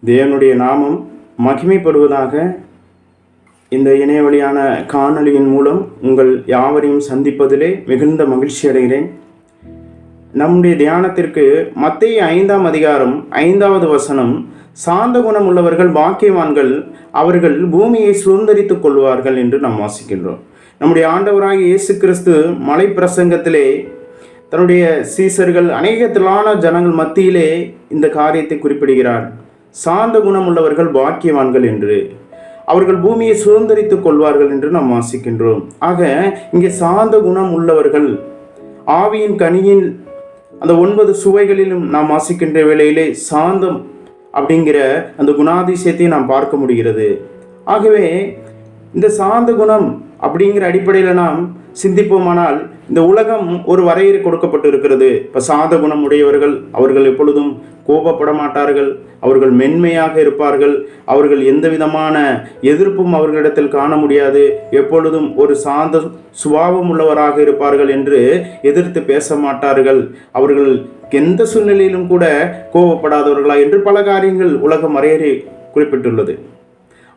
தேவனுடைய நாமம் மகிமைப்படுவதாக. இந்த இணையவழியான காணொளியின் மூலம் உங்கள் யாவரையும் சந்திப்பதிலே மிகுந்த மகிழ்ச்சி அடைகிறேன். நம்முடைய தியானத்திற்கு மத்தேயு 5ஆம் அதிகாரம் 5வது வசனம், சாந்த குணம் உள்ளவர்கள் பாக்கியவான்கள், அவர்கள் பூமியை சுதந்தரித்துக் கொள்வார்கள் என்று நாம் வாசிக்கின்றோம். நம்முடைய ஆண்டவராகிய இயேசு கிறிஸ்து மலை பிரசங்கத்திலே தன்னுடைய சீசர்கள் அநேகத்திலான ஜனங்கள் மத்தியிலே இந்த காரியத்தை குறிப்பிடுகிறார். சாந்த குணம் உள்ளவர்கள் பாக்கியவான்கள் என்று, அவர்கள் பூமியை சுதந்தரித்துக் கொள்வார்கள் என்று நாம் வாசிக்கின்றோம். ஆக இங்கே சாந்த குணம் உள்ளவர்கள், ஆவியின் கனியின் அந்த 9 சுவைகளிலும் நாம் வாசிக்கின்ற வேளையிலே சாந்தம் அப்படிங்கிற அந்த குணாதிசயத்தை நாம் பார்க்க முடிகிறது. ஆகவே இந்த சாந்த குணம் அப்படிங்கிற அடிப்படையில் நாம் சிந்திப்போமானால், இந்த உலகம் ஒரு வரையறை கொடுக்கப்பட்டு இருக்கிறது. இப்போ சாந்த குணம் உடையவர்கள் அவர்கள் எப்பொழுதும் கோபப்பட மாட்டார்கள், அவர்கள் மென்மையாக இருப்பார்கள், அவர்கள் எந்த விதமான எதிர்ப்பும் அவர்களிடத்தில் காண முடியாது, எப்பொழுதும் ஒரு சாந்த சுபாவம் உள்ளவராக இருப்பார்கள் என்று எதிர்த்து பேச மாட்டார்கள், அவர்கள் எந்த சூழ்நிலையிலும் கூட கோபப்படாதவர்களா என்று பல காரியங்கள் உலகம் வரையறை குறிப்பிட்டுள்ளது.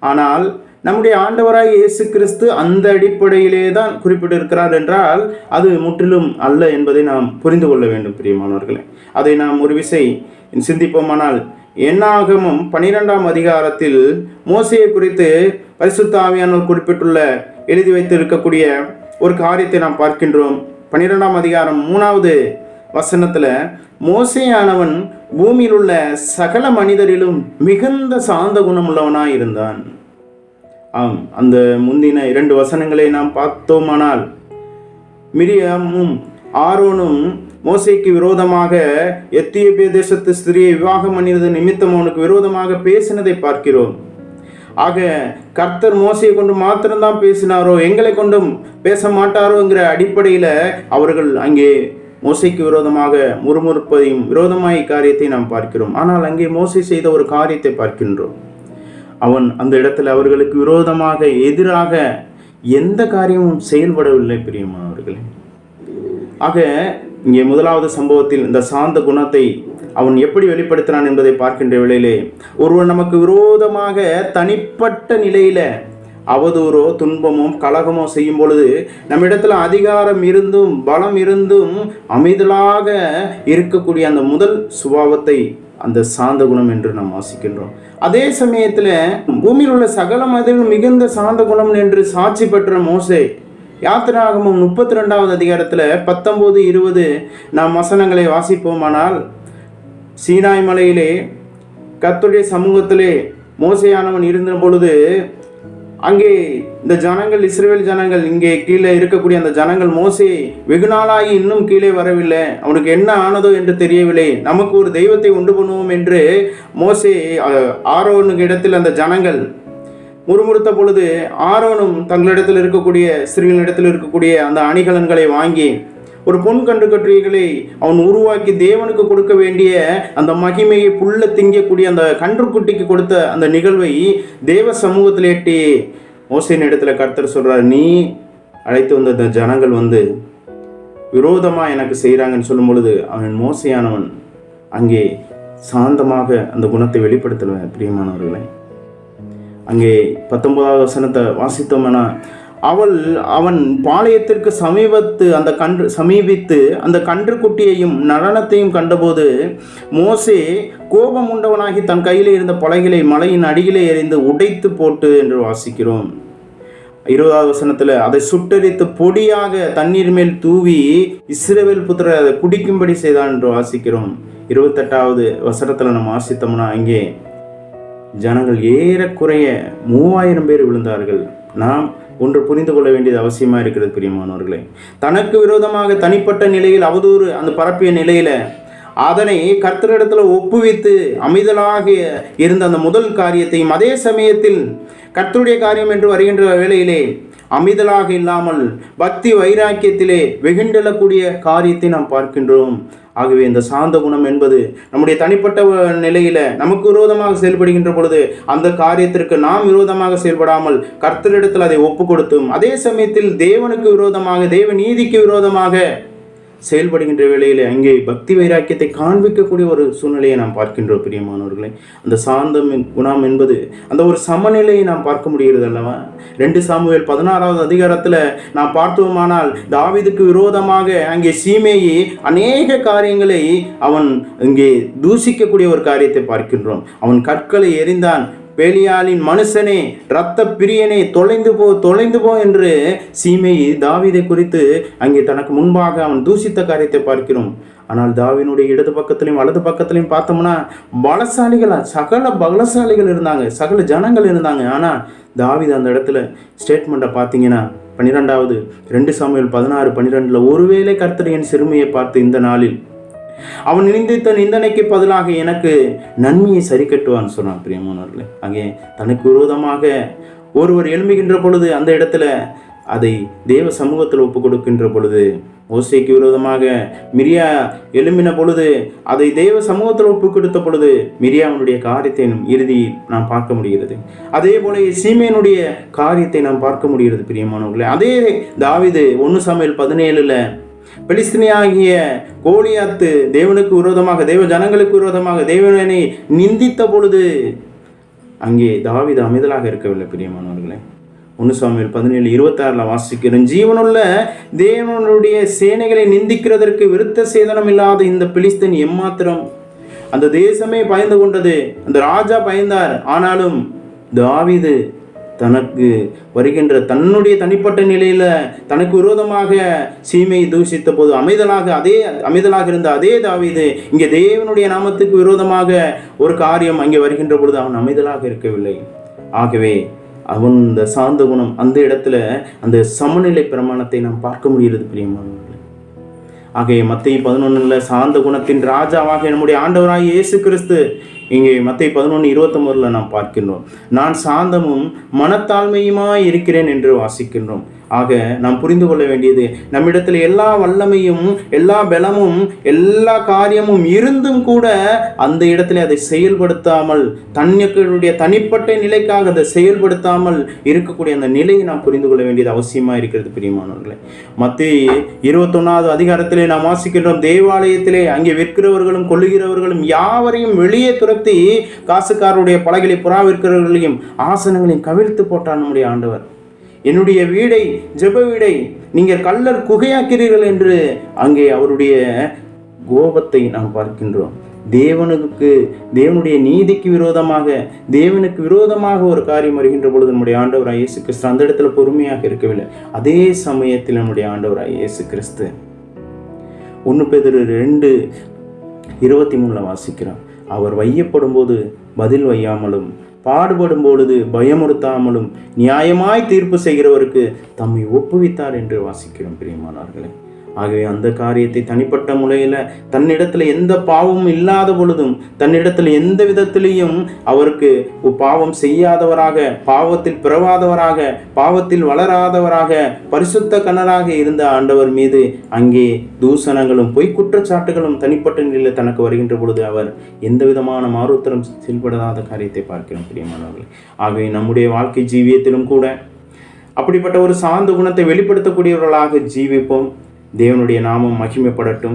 ஆனால் நம்முடைய ஆண்டவராய் இயேசு கிறிஸ்து அந்த அடிப்படையிலே தான் குறிப்பிட்டிருக்கிறார் என்றால் அது முற்றிலும் அல்ல என்பதை நாம் புரிந்து கொள்ள வேண்டும் பிரியமானவர்களே. அதை நாம் ஒரு விசை சிந்திப்போமானால், என்னாகமம் 12ஆம் அதிகாரத்தில் மோசேயை குறித்து பரிசுத்த ஆவியானவர் குறிப்பிட்டுள்ள எழுதி வைத்து இருக்கக்கூடிய ஒரு காரியத்தை நாம் பார்க்கின்றோம். 12ஆம் அதிகாரம் 3வது வசனத்தில், மோசேயானவன் பூமியில் உள்ள சகல மனிதரிலும் மிகுந்த சாந்த குணம் உள்ளவனாய் இருந்தான். அந்த முந்தின 2 வசனங்களை நாம் பார்த்தோமானால், மிரியாமும் ஆரோனும் மோசேக்கு விரோதமாக எத்தியோப்பிய தேசத்து ஸ்திரியை விவாகம் பண்ணினது நிமித்தம் அவனுக்கு விரோதமாக பேசினதை பார்க்கிறோம். ஆக கர்த்தர் மோசையை கொண்டு மாத்திரம்தான் பேசினாரோ, எங்களை கொண்டும் பேச மாட்டாரோங்கிற அடிப்படையில் அவர்கள் அங்கே மோசைக்கு விரோதமாக முறுமுறுப்பதையும் விரோதமாய் காரியத்தை நாம் பார்க்கிறோம். ஆனால் அங்கே மோசை செய்த ஒரு காரியத்தை பார்க்கின்றோம். அவன் அந்த இடத்துல அவர்களுக்கு விரோதமாக எதிராக எந்த காரியமும் செயல்படவில்லை பிரியமானவர்களே. ஆக இங்கே முதலாவது சம்பவத்தில் இந்த சாந்த குணத்தை அவன் எப்படி வெளிப்படுத்தினான் என்பதை பார்க்கின்ற வேளையிலே, ஒருவன் நமக்கு விரோதமாக தனிப்பட்ட நிலையில அவதூறோ துன்பமோ கலகமோ செய்யும் பொழுது நம்மிடத்துல அதிகாரம் இருந்தும் பலம் இருந்தும் அமைதலாக இருக்கக்கூடிய அந்த முதல் சுபாவத்தை அந்த சாந்த குணம் என்று நாம் வாசிக்கின்றோம். அதே சமயத்தில் பூமியில் உள்ள சகல மனிதர்கள் மிகுந்த சாந்த குணம் என்று சாட்சி பெற்ற மோசே, யாத்திராகமம் 32வது அதிகாரத்தில் 19, 20 நாம் வசனங்களை வாசிப்போமானால், சீனாய் மலையிலே கர்த்தருடைய சமூகத்திலே மோசேயானவன் இருந்த பொழுது அங்கே இந்த ஜனங்கள், இஸ்ரவேல் ஜனங்கள், இங்கே கீழே இருக்கக்கூடிய அந்த ஜனங்கள் மோசே வெகு நாளாகி இன்னும் கீழே வரவில்லை, அவனுக்கு என்ன ஆனதோ என்று தெரியவில்லை, நமக்கு ஒரு தெய்வத்தை உண்டு பண்ணுவோம் என்று மோசே ஆரோனுக்கு இடத்தில் அந்த ஜனங்கள் முறுமுறுத்த பொழுது, ஆரோனும் தங்களிடத்தில் இருக்கக்கூடிய ஸ்திரீகளிடத்தில் இருக்கக்கூடிய அந்த அணிகலன்களை வாங்கி ஒரு பொன் கன்றுக்குட்டிகளை அவன் உருவாக்கி தேவனுக்கு கொடுக்க வேண்டிய அந்த மகிமையை புல்ல திங்கக்கூடிய அந்த கன்றுக்குட்டிக்கு கொடுத்த அந்த நிகழ்வை தேவ சமூகத்தில் எட்டி மோசேயின் இடத்துல கர்த்தர் சொல்றார், நீ அழைத்து வந்த அந்த ஜனங்கள் விரோதமாக எனக்கு செய்கிறாங்கன்னு சொல்லும் பொழுது அவன் மோசையானவன் அங்கே சாந்தமாக அந்த குணத்தை வெளிப்படுத்தல பிரியமானவர்களை. அங்கே 19வது வசனத்தை வாசித்தோம்னா, அவன் பாளையத்திற்கு சமீபித்து அந்த கன்றுக்குட்டியையும் நடனத்தையும் கண்டபோது மோசே கோபம் உண்டவனாகி தன் கையிலே இருந்த பலகைகளை மலையின் அடியிலே எறிந்து உடைத்து போட்டு என்று வாசிக்கிறோம். 20வது வசனத்தில், அதை சுட்டரித்து பொடியாக தண்ணீர் மேல் தூவி இஸ்ரவேல் புத்திரர் அதை குடிக்கும்படி செய்தான் என்று வாசிக்கிறோம். 28வது வசனத்தில் நம்ம வாசித்தோம்னா, அங்கே ஜனங்கள் ஏறக்குறைய 3000 பேர் விழுந்தார்கள். நாம் ஒன்று புரிந்து கொள்ள வேண்டியது அவசியமாக இருக்கிறது பிரியமானவர்களே. தனக்கு விரோதமாக தனிப்பட்ட நிலையில் அவதூறு அந்த பரப்பிய நிலையில் அதனை கர்த்தரிடத்தில் ஒப்புவித்து அமைதலாக இருந்த அந்த முதல் காரியத்தையும், அதே சமயத்தில் கர்த்தருடைய காரியம் என்று வருகின்ற வேளையிலே அமைதலாக இல்லாமல் பக்தி வைராக்கியத்திலே வெகுண்டெழக்கூடிய காரியத்தை நாம் பார்க்கின்றோம். ஆகவே இந்த சாந்த குணம் என்பது நம்முடைய தனிப்பட்ட நிலையில் நமக்கு விரோதமாக செயல்படுகின்ற பொழுது அந்த காரியத்திற்கு நாம் விரோதமாக செயல்படாமல் கர்த்தரிடத்தில் அதை ஒப்பு கொடுத்தும், அதே சமயத்தில் தேவனுக்கு விரோதமாக, தேவ நீதிக்கு விரோதமாக செயல்படுகின்ற வேளையிலே அங்கே பக்தி வைராக்கியத்தை காண்பிக்கக்கூடிய ஒரு சூழ்நிலையை நாம் பார்க்கின்றோம் பிரியமானவர்களே. அந்த சாந்தம் குணம் என்பது அந்த ஒரு சமநிலையை நாம் பார்க்க முடிகிறது அல்லவா? 2 சாமுவேல் 16வது அதிகாரத்தில் நாம் பார்த்தோமானால் தாவீதுக்கு விரோதமாக அங்கே சீமேயி அநேக காரியங்களை அவன் இங்கே தூஷிக்கக்கூடிய ஒரு காரியத்தை பார்க்கின்றோம். அவன் கற்களை எறிந்தான். பேலியாளின் மனுஷனே, இரத்த பிரியனே, தொலைந்து போ என்று சீமேயி தாவீதை குறித்து அங்கே தனக்கு முன்பாக அவன் தூஷித்த காரியத்தை பார்க்கிறோம். ஆனால் தாவீதுடைய இடது பக்கத்திலையும் வலது பக்கத்திலையும் பார்த்தோம்னா சகல பலசாலிகள் இருந்தாங்க, சகல ஜனங்கள் இருந்தாங்க. ஆனால் தாவீது அந்த இடத்துல ஸ்டேட்மெண்ட்டை பார்த்தீங்கன்னா 2 சாமுவேல் 16:12 ஒருவேளை கர்த்தர் என் சிறுமையை பார்த்து இந்த நாளில் அவன் நிந்தித்த நிந்தனைக்கு பதிலாக எனக்கு நன்மையை சரி கட்டுவான்னு சொன்னான் பிரியமானவர்களே. அங்கே தனக்கு விரோதமாக ஒருவர் எழும்புகின்ற பொழுது அந்த இடத்துல அதை தேவ சமூகத்தில் ஒப்பு கொடுக்கின்ற பொழுது, மோசேக்கு விரோதமாக மிரியா எழும்பின பொழுது அதை தேவ சமூகத்தில் ஒப்பு கொடுத்த பொழுது மிரியாவுடைய காரியத்தை இறுதியில் நாம் பார்க்க முடிகிறது. அதே போல சீமேனுடைய காரியத்தை நாம் பார்க்க முடிகிறது பிரியமானவர்களே. அதே தாவீது 1 சாமுவேல் 17 பெலிஸ்தீனியாகிய கோலியாத்து தேவனுக்கு விரோதமாக, தேவ ஜனங்களுக்கு விரோதமாக தேவனை நிந்தித்த பொழுது அங்கே தாவீது அமைதலாக இருக்கவில்லை பிரியமானவர்களே. 1 சாமுவேல் 17:26 வாசிக்கிறேன். ஜீவனுள்ள தேவனுடைய சேனைகளை நிந்திக்கிறதற்கு விருத்த சேதனம் இல்லாத இந்த பெலிஸ்தீன் எம்மாத்திரம்? அந்த தேசமே பயந்து கொண்டது, அந்த ராஜா பயந்தார். ஆனாலும் தாவீது தனக்கு வருகின்ற தன்னுடைய தனிப்பட்ட நிலையில தனக்கு விரோதமாக சீமையை தூஷித்த போது அமைதலாக இருந்த அதே தாவீது இங்கே தேவனுடைய நாமத்துக்கு விரோதமாக ஒரு காரியம் அங்கே வருகின்ற பொழுது அவன் அமைதலாக இருக்கவில்லை. ஆகவே அவன் இந்த சாந்த குணம் அந்த இடத்துல அந்த சமநிலை பிரமாணத்தை நாம் பார்க்க முடிகிறது பிரியமானவர்களே. ஆகவே மத்தேயு 11 சாந்த குணத்தின் ராஜாவாக நம்முடைய ஆண்டவராகிய இயேசு கிறிஸ்து இங்கே மத்தேயு 11:29 நாம் பார்க்கின்றோம். நான் சாந்தமும் மனத்தாழ்மையுமாய் இருக்கிறேன் என்று வாசிக்கின்றோம். ஆக நாம் புரிந்து கொள்ள வேண்டியது, நம்மிடத்தில் எல்லா வல்லமையும் எல்லா பலமும் எல்லா காரியமும் இருந்தும் கூட அந்த இடத்துல அதை செயல்படுத்தாமல் தன்னுடைய தனிப்பட்ட நிலைக்காக அதை செயல்படுத்தாமல் இருக்கக்கூடிய அந்த நிலையை நாம் புரிந்து கொள்ள வேண்டியது அவசியமாக இருக்கிறது பிரியமானவர்களே. மத்தேயு 21வது அதிகாரத்திலே நாம் வாசிக்கின்றோம், தேவாலயத்திலே அங்கே விற்கிறவர்களும் கொள்ளுகிறவர்களும் யாவரையும் வெளியே துரத்தி காசுக்காரருடைய பலகைகளை புறா விற்கிறவர்களையும் ஆசனங்களையும் கவிழ்த்து போட்டார் நம்முடைய ஆண்டவர். என்னுடைய வீடை, ஜெப வீடை நீங்கள் கள்ளர் குகையாக்கிறீர்கள் என்று அங்கே அவருடைய கோபத்தை நாம் பார்க்கின்றோம். தேவனுடைய நீதிக்கு விரோதமாக, தேவனுக்கு விரோதமாக ஒரு காரியம் வருகின்ற பொழுது நம்முடைய ஆண்டவராய் இயேசு கிறிஸ்து அந்த இடத்துல பொறுமையாக இருக்கவில்லை. அதே சமயத்தில் நம்முடைய ஆண்டவராய் இயேசு கிறிஸ்து 1 பேதுரு 2:23 வாசிக்கிறோம், அவர் வையப்படும் போது பதில் வையாமலும் பாடுபடும் பொழுது பயமுறுத்தாமலும் நியாயமாய் தீர்ப்பு செய்கிறவருக்கு தம்மை ஒப்புவித்தார் என்று வாசிக்கிறோம் பிரியமானவர்களே. ஆகவே அந்த காரியத்தை தனிப்பட்ட முறையில் தன்னிடத்தில் எந்த பாவமும் இல்லாத பொழுதும் தன்னிடத்தில் எந்த விதத்திலையும் அவருக்கு பாவம் செய்யாதவராக, பாவத்தில் பிறவாதவராக, பாவத்தில் வளராதவராக, பரிசுத்த கண்ணராக இருந்த ஆண்டவர் மீது அங்கே தூசணங்களும் பொய் குற்றச்சாட்டுகளும் தனிப்பட்ட நிலையில் தனக்கு வருகின்ற பொழுது அவர் எந்த விதமான மாறுத்தரம் செயல்படாத காரியத்தை பார்க்கிறோம் பிரியமானவர்களே. ஆகவே நம்முடைய வாழ்க்கை ஜீவியத்திலும் கூட அப்படிப்பட்ட ஒரு சாந்த குணத்தை வெளிப்படுத்தக்கூடியவர்களாக ஜீவிப்போம். தேவனுடைய நாமம் மகிமைப்படட்டும்.